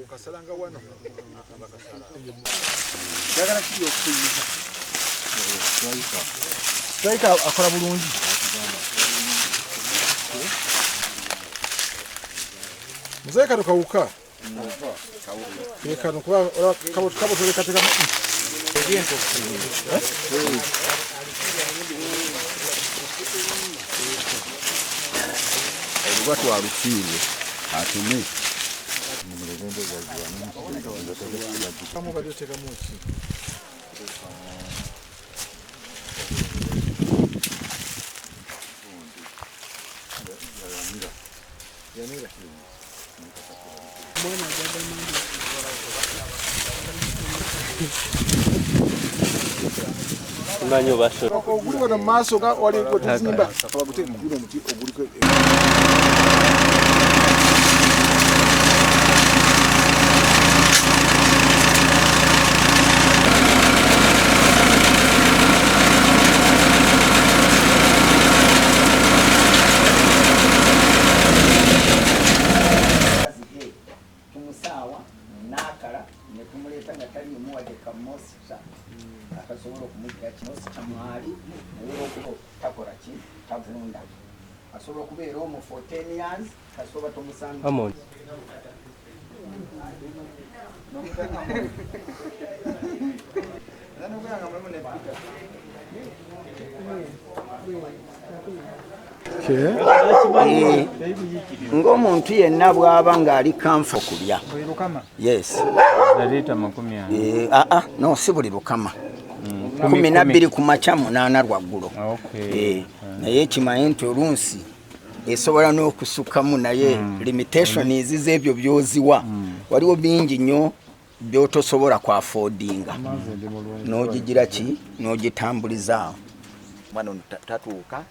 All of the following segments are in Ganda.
okasalanga wano jagala kiri okuyiza striker akola bulungi muzaye kano kawuka kano kuba kabotolekatekamu watu warufiwe atume kama badoteka mochi yanira mbona jaga mandi manyo basho oguliko na maso ga wali ko tsimba abagute guno muti oguliko asobola kubeera omwo for 10 years kasobola tomusanga amon ng'omuntu yenna bw'aba ng'ali kamfa kulya yes no si buli lukama 12 ku makya 8 lwaggulu naye ekimanyi nti olunsi esobola n'okusukamu naye limitations z'ebyo byoziwa waliwo bingi nnyo byotosobola ku affordinga n'ogigira ki n'ogitambulizaawo mwana ono tatuuka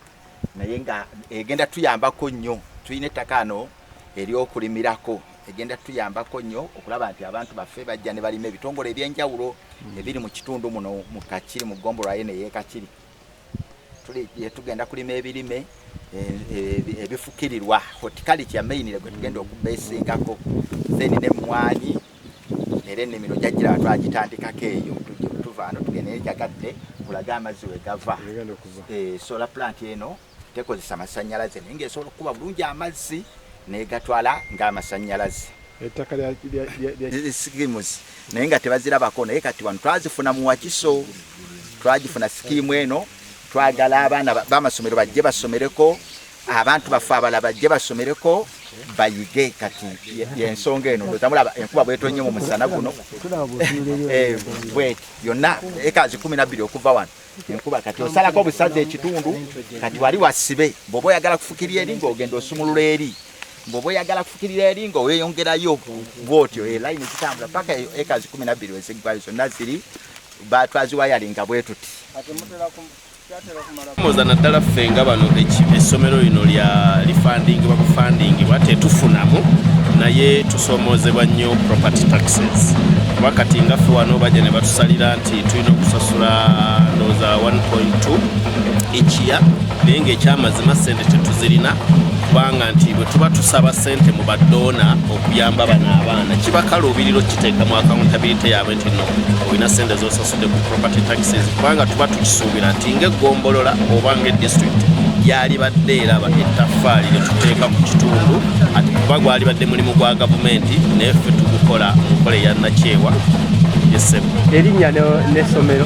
naye nga egenda tuyambako nnyo tulina ettaka ano ery'okulimirako egenda tuyambako nnyo okulaba nti abantu baffe bajja ne balima ebitongole ebyenjawulo ebiri mu kitundu muno mu Kakiri mu Ggombolola y'e Kakiri tugenda kulima ebirime ebifukirirwa horticulture mainire gwe tugenda okubeesingako then n'emmwanyi era ennimiro jjajjira batwagitandikako eyo tuvaano tugenda ekyagadde kulaga amazzi we gava solar plant eno tekozesa masannyalaze naye ng'esobola okukuba bulungi amazzi negatwala ng'amasannyalaze ettaka schemes naye nga tebazirabako naye kati wano twazifuna mu Wakiso twagifuna skimu eno twagala abaana b'amasomero bajje basomereko abantu baffe abala bajje basomereko bayige kati yensonga eno ndozamulaba enkuba bwetonye mu musana guno bweti yonna ekazi 12 okuva wano enkuba kati osalako obusaze ekitundu kati wali wasibe bw'oba oyagala kufukirira eri ng'ogenda osumulula eri bw'oba oyagala kufukirira eri ng'oweyongerayo bw'otyo layini zitambula paka ekazi 12 weziggwayo zonna ziri batwaziwayalinga bwe tuti moza naddala ffe nga bano essomero lino lya lifandingibwa kufandingibwa tetufunamu naye tusomoozebwa nnyo property taxes kuba kati nga ffe wano bajja ne batusalira nti tulina okusasula ndowooza 1.2 ekiya naye ng'ekyamazima ssente tetuzirina kubanga nti bwe tuba tusaba ssente mu baddoona okuyamba bano abaana kiba kaluubiriro kiteeka mu accountability yaabwe nti no olina ssente z'osasudde ku property taxes kubanga tuba tukisuubira nti ng'eggombolola oba ng'edistrict yali badde eraba ettaffaali lye tuteeka ku kitundu ati kuba gwali badde mulimu gwa gavumenti naye ffe tugukola mu nkola eya Nakyewa yesebo erinnya n'essomero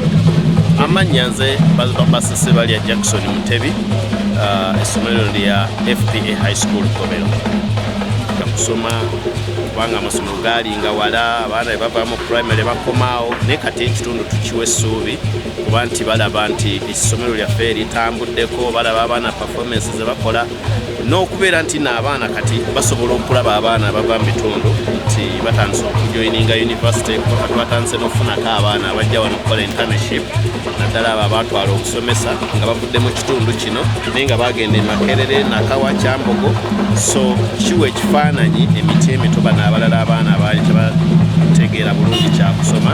amannya nze basese balya Jackson Mutebi essomero lya FPA High School Kobero kusoma kubanga amasomero galinga wala abaana bava mu primary bakomaawo naye kati ekitundu tukiwa essuubi kuba nti balaba nti essomero lyaffe litambuddeko balaba abaana performance ze bakola n'okubeera nti n'abaana kati basobola okulaba abaana bava mu bitundu nti batandise okujoininga university kuba kati batandise n'okufunako abaana abajja wano okukola internship naddala abo abatwala okusomesa nga bavudde mu kitundu kino naye nga bagenda e Makerere Nakawa Kyambogo so kiwa ekifaananyi emiti emito bano abalala abaana abaali tebategeera bulungi kyakusoma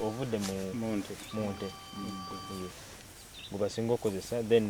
ovudde mu Monte. Gubasinga okozesa then